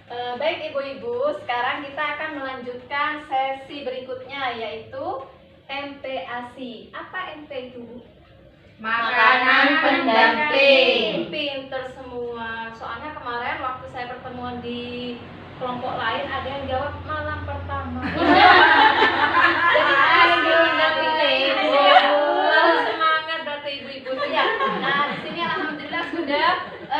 Baik ibu-ibu, sekarang kita akan melanjutkan sesi berikutnya yaitu MPASI. Apa MP itu, Bu? Makanan pendamping. Pinter semua. Soalnya kemarin waktu saya pertemuan di kelompok lain ada yang jawab malam pertama. Jadi ibu. Semangat berarti ibu-ibu ya. Nah, di sini alhamdulillah sudah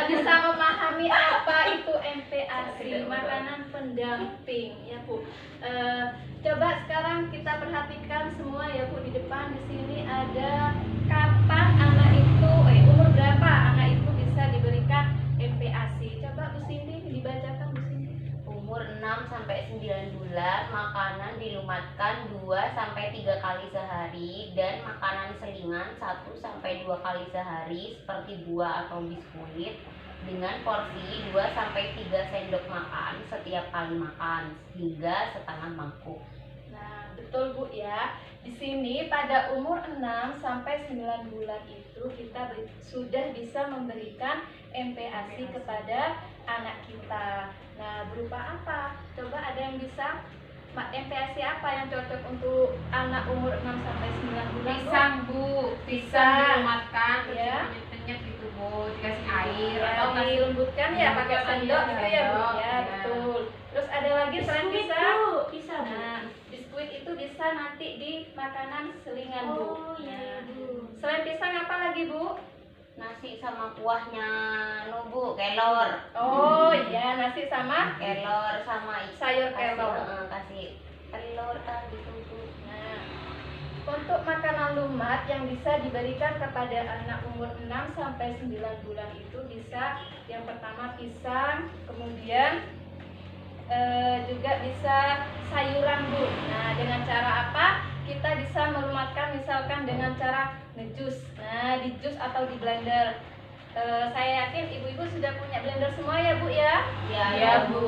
bisa memahami apa itu MPASI, makanan pendamping ya Bu. Coba sekarang kita perhatikan semua ya Bu, di depan di sini ada kapan anak itu umur berapa anak itu bisa diberikan MPASI. Coba Bu Cindy dibacakan Bu Cindy. Umur 6 sampai 9 bulan, makanan dilumatkan 2 sampai 3 kali sehari dan makanan selingan 1 sampai 2 kali sehari seperti buah atau biskuit dengan porsi 2 sampai 3 sendok makan setiap kali makan hingga setengah mangkuk. Nah, betul Bu ya. Di sini pada umur 6 sampai 9 bulan itu kita sudah bisa memberikan MPASI kepada anak kita. Nah, berupa apa? Coba ada yang bisa MPASI apa yang cocok untuk anak umur 6 sampai 9 bulan? Pisang, Bu. Pisang dilumatkan, ya. penyet gitu, Bu. Dikasih air Ya, atau kasih dilembutkan ya pakai sendok gitu ya Bu ya, betul. Terus ada lagi selain pisang? Bisa, Bu. Nah, biskuit itu bisa nanti di makanan selingan Bu. Oh iya, Bu. Selain pisang apa lagi Bu? Nasi sama kuahnya nubu, kelor. Oh iya, nasi sama Kelor sama sayur kelor. kasih telur tadi Bu. Nah, untuk makanan lumat yang bisa diberikan kepada anak umur 6 sampai 9 bulan itu bisa yang pertama pisang, kemudian juga bisa sayuran Bu. Nah, dengan cara apa? Kita bisa melumatkan misalkan dengan cara ngejus. Nah, di jus atau di blender. Saya yakin ibu-ibu sudah punya blender semua ya Bu ya? Iya, Bu.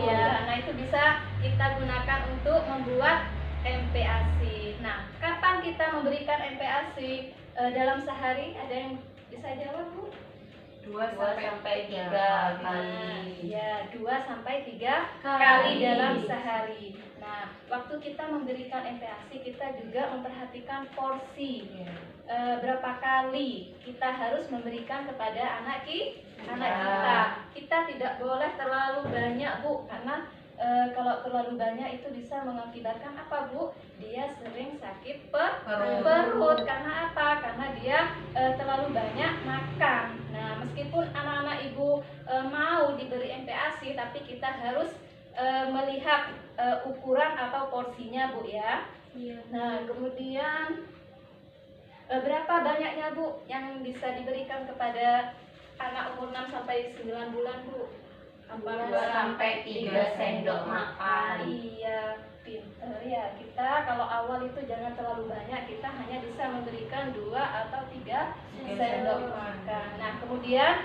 Iya, nah itu bisa kita gunakan untuk membuat MPASI. Nah, kapan kita memberikan MPASI dalam sehari? Ada yang bisa jawab Bu? 2 sampai 3 kali. Ya, 2 sampai 3 kali dalam sehari. Nah, waktu kita memberikan MPASI kita juga memperhatikan porsi. Berapa kali kita harus memberikan kepada anak kita. Kita tidak boleh terlalu banyak Bu, karena kalau terlalu banyak itu bisa mengakibatkan apa Bu? Dia sering sakit perut. Karena apa? Karena dia terlalu banyak makan. Nah, meskipun anak-anak ibu mau diberi MPASI, tapi kita harus melihat ukuran atau porsinya Bu ya. Iya. Nah, kemudian berapa banyaknya Bu yang bisa diberikan kepada anak umur 6 sampai 9 bulan Bu? 2 sampai 3 sendok makan. Iya, pinter ya. Kita kalau awal itu jangan terlalu banyak, kita hanya bisa memberikan 2 atau 3 sendok makan. Nah, kemudian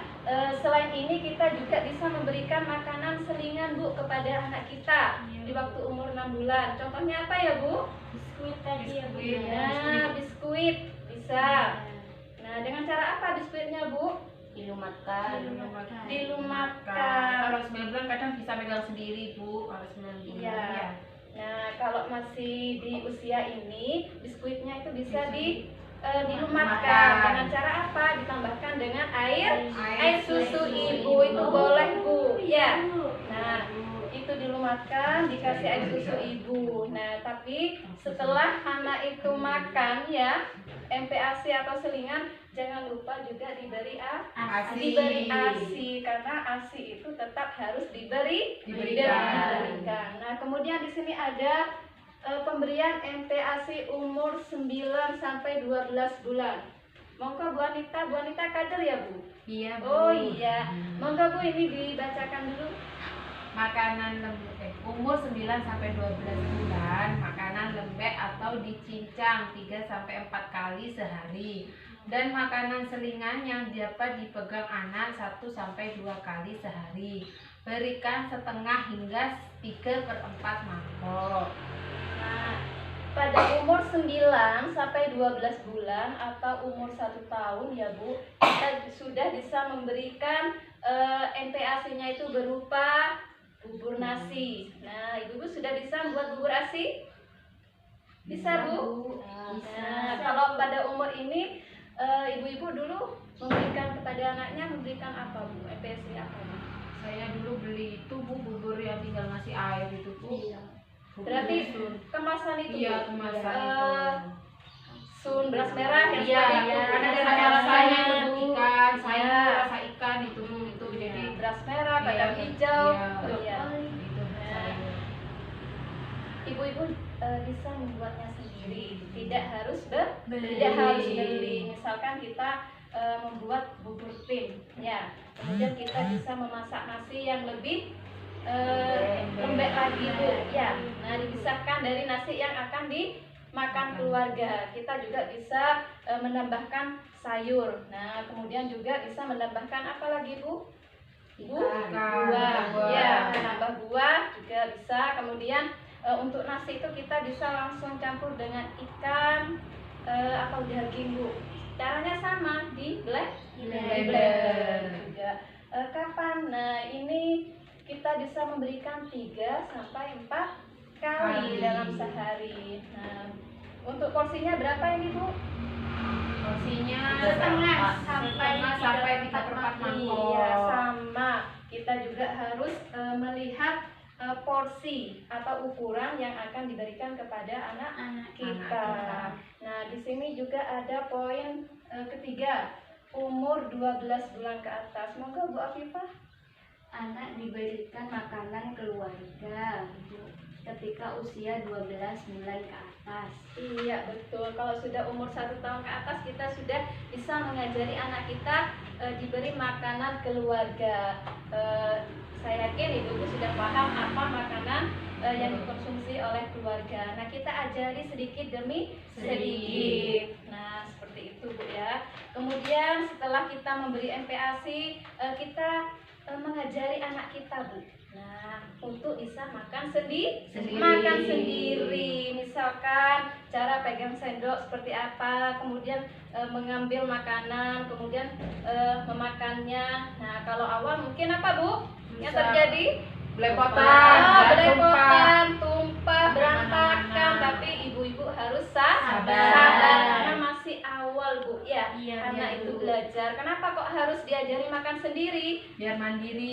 selain ini kita juga bisa memberikan makanan selingan Bu kepada anak kita di waktu umur 6 bulan. Contohnya apa ya Bu? Biskuit tadi ya, Bu. Nah, biskuit bisa. Nah, dengan cara apa biskuitnya Bu? Dilumatkan. Dilumatkan. Kalau 9 bulan kadang bisa megang sendiri, Bu. Kalau 9 bulan. Iya. Nah, kalau masih di usia ini, biskuitnya itu bisa dilumatkan. Dengan cara apa? Ditambahkan dengan air susu ibu itu boleh Bu. Ya. Nah, itu dilumatkan, dikasih air susu ibu. Nah, tapi setelah anak itu makan ya, MPASI atau selingan, jangan lupa juga diberi ASI, karena ASI itu tetap harus diberikan. Nah, kemudian di sini ada pemberian MPASI umur 9 sampai 12 bulan. Monggo Bu Anita kader ya Bu? Iya, Bu. Oh iya. Monggo Bu, ini dibacakan dulu. Makanan lembek umur 9 sampai 12 bulan, makanan lembek atau dicincang 3 sampai 4 kali sehari. Dan makanan selingan yang dapat dipegang anak 1 sampai 2 kali sehari. Berikan setengah hingga 3/4 mangkok. Nah, pada umur 9 sampai 12 bulan atau umur 1 tahun ya Bu, kita sudah bisa memberikan MPASI-nya itu berupa bubur nasi. Nah, ibu-ibu sudah bisa membuat bubur ASI? Bisa, Bu? Nah, kalau pada umur ini ibu-ibu dulu memberikan kepada anaknya memberikan apa, Bu? MPASI apa, Bu? Saya dulu beli itu Bu, bubur yang tinggal ngasih air itu Bu. Iya. Bubur Berarti sun. kemasan itu, Iya, Bu? kemasan Eh, itu. Sun beras merah yang Iya, seperti itu. karena ada Rasanya, rasanya itu Bu, ikan, Iya. sayur, rasa ikan itu Bu, itu jadi beras merah, kacang iya, hijau. iya. Iya. Itu sayur. Ibu-ibu bisa membuatnya sendiri, tidak harus Beli. tidak harus beli. Misalkan kita membuat bubur tim, ya. Kemudian kita bisa memasak nasi yang lebih lembek lagi, Bu. Ya. Nah, dipisahkan dari nasi yang akan dimakan keluarga. Kita juga bisa menambahkan sayur. Nah, kemudian juga bisa menambahkan apa lagi, Bu? Ikan. Buah. Buah. Ya, menambah buah juga bisa. Kemudian untuk nasi itu kita bisa langsung campur dengan ikan atau daging, Bu. Caranya sama, di blender juga. Kapan? Nah, ini kita bisa memberikan 3 sampai 4 kali dalam sehari. Nah, untuk porsinya berapa ini, Bu? Porsinya Setengah sampai 3/4 mangkok. Iya, sama. Kita juga harus melihat porsi atau ukuran yang akan diberikan kepada anak kita. Nah, di sini juga ada poin ketiga, umur 12 bulan ke atas. Monggo Bu Afifah. Anak diberikan makanan keluarga ketika usia 12 bulan ke atas. Iya, betul. Kalau sudah umur 1 tahun ke atas, kita sudah bisa mengajari anak kita diberi makanan keluarga. Saya yakin ibu sudah paham apa makanan yang dikonsumsi oleh keluarga. Nah, kita ajari sedikit demi sedikit. Nah, seperti itu, Bu, ya. Kemudian setelah kita memberi MPASI, kita mengajari anak kita, Bu. Nah, untuk bisa makan makan sendiri. Misalkan cara pegang sendok seperti apa, kemudian mengambil makanan, kemudian memakannya. Nah, kalau awal mungkin apa, Bu? Yang terjadi? Belepotan, tumpah, berantakan. Tapi ibu-ibu harus sabar Sabar. karena masih awal, Bu. Ya, Iya, anak iya, itu Bu. belajar. Kenapa kok harus diajari makan sendiri? biar mandiri.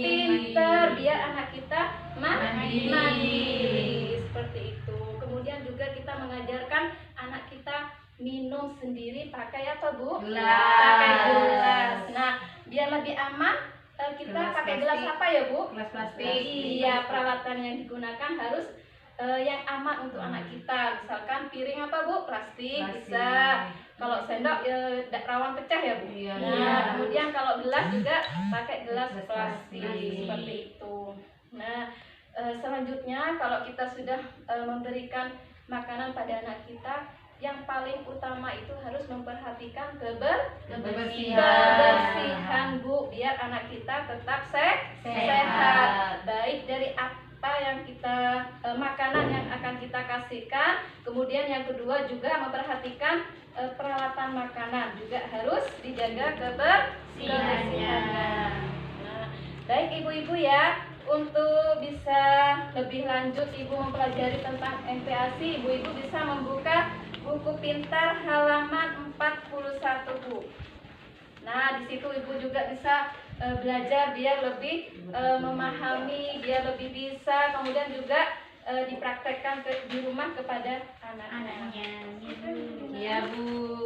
Pinter, biar anak kita Mandiri. mandiri. Seperti itu. Kemudian juga kita mengajarkan anak kita minum sendiri pakai apa, Bu? Gelas. Pakai gelas. Nah, biar lebih aman, kita Gelas pakai gelas plastik. apa ya, Bu? Gelas plastik. Iya, peralatan yang digunakan harus yang aman untuk anak kita. Misalkan piring apa, Bu? Plastik. Bisa. Kalau sendok rawan pecah ya, Bu. Iya. Nah, kemudian kalau gelas juga pakai gelas Gelas plastik plastik. seperti itu. Nah, selanjutnya kalau kita sudah memberikan makanan pada anak kita, yang paling utama itu harus memperhatikan kebersihan, Bu, biar anak kita tetap sehat. Baik dari apa yang kita makanan yang akan kita kasihkan, kemudian yang kedua juga memperhatikan peralatan makanan juga harus dijaga kebersihannya. Nah, baik ibu-ibu ya, untuk bisa lebih lanjut ibu mempelajari tentang MPASI, ibu-ibu bisa membuka buku pintar halaman 41, Bu. Nah, di situ ibu juga bisa belajar biar lebih memahami, biar lebih bisa, kemudian juga dipraktekkan di rumah kepada anak-anaknya. Iya, Bu.